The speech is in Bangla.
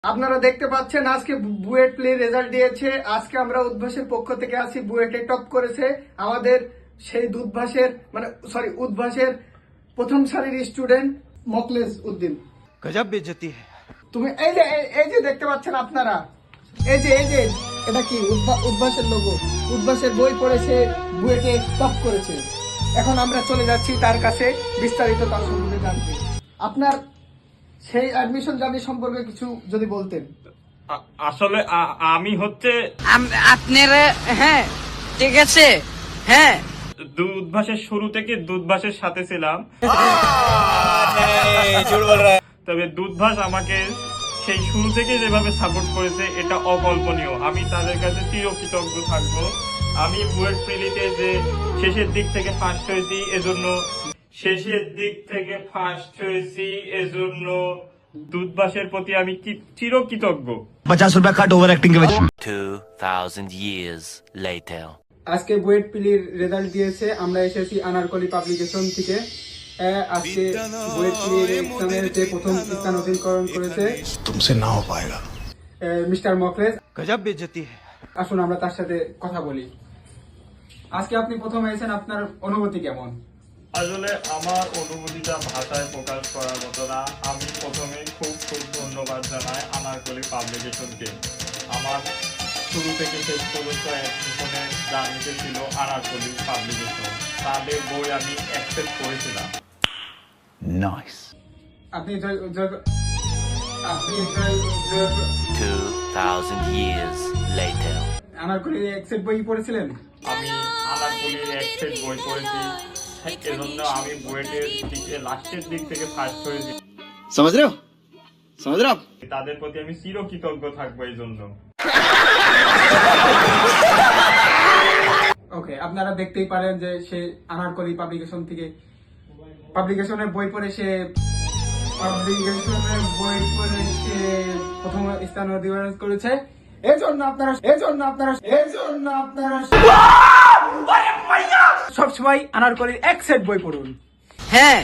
আপনারা দেখতে পাচ্ছেন আজকে বুয়েট প্লে রেজাল্ট দিয়েছে। আজকে আমরা উদ্ভাসের পক্ষ থেকে আসি, বুয়েটে টপ করেছে আমাদের সেই উদ্ভাসের প্রথম সারির স্টুডেন্ট মকলেস উদ্দিন। গজব বেইজ্জতি है। তুমি এই যে দেখতে পাচ্ছেন আপনারা, এই যে এটা কি উদ্ভাসের লোগো, উদ্ভাসের বই পড়েছে, বুয়েটে টপ করেছে। এখন আমরা চলে যাচ্ছি তার কাছে বিস্তারিত তার সম্বন্ধে জানতে। আপনার সেই অ্যাডমিশন জার্নি সম্পর্কে কিছু যদি বলতেন। আসলে আমি হচ্ছে আপনারা হ্যাঁ ঠিক আছে হ্যাঁ দুধভাসের শুরু থেকে দুধভাসের সাথে ছিলাম, তবে দুধভাস আমাকে সেই শুরু থেকে যেভাবে সাপোর্ট করেছে এটা অকল্পনীয়। আমি তাদের কাছে চিরকৃতজ্ঞ থাকবো। আমি বুয়েট প্রিলিতে যে শেষের দিক থেকে ফার্স্ট হয়েছি এজন্য দুধভাসের প্রতি আমি চিরকৃতজ্ঞ। 50 रुपया कट ओवर एक्टिंग के वजह 2000 years later. আজকে বুয়েট পিলির রেজাল্ট দিয়েছে। আমরা এসেছি আনারকলি পাবলিকেশন থেকে। আজকে বুয়েট পিলির এক্সামের যে প্রথম স্থান অধিকরণ করেছে तुमसे ना हो पाएगा। মিস্টার মকলেস। गजब बेइज्जती है। আসুন আমরা তার সাথে কথা বলি। আজকে আপনি প্রথম হয়েছেন, আপনার অনুভূতি কেমন? আসলে আমার অনুভূতিটা ভাষায় প্রকাশ করার মতো না। আমি প্রথমে খুব ধন্যবাদ জানাই আনারকলি পাবলিকেশনকে। আমার শুরু থেকে শেষ পর্যন্ত অ্যাডমিশনের জার্নিতে ছিল আনারকলি পাবলিকেশন। তাদের বই আমি অ্যাকসেপ্ট করেছিলাম। नाइस। আপনি 2000 years later. আনারকলি এক্সেপ্ট বই পড়েছিলেন? আমি আনারকলির অ্যাকসেপ্ট বই পড়েছি, এজন্য আমি বুয়েটের দিকে লাস্টের দিক থেকে ফার্স্ট হয়েছি। समझ रहे हो आप? তাদের প্রতি আমি চিরকৃতজ্ঞ থাকবো এই জন্য। ওকে, আপনারা দেখতেই পারেন যে সে আনারকলি পাবলিকেশনের বই পড়ে সে প্রথম স্থান অধিকার করেছে। এর জন্য আপনারা সবসময় আনারকলির এক সেট বই পড়ুন। হ্যাঁ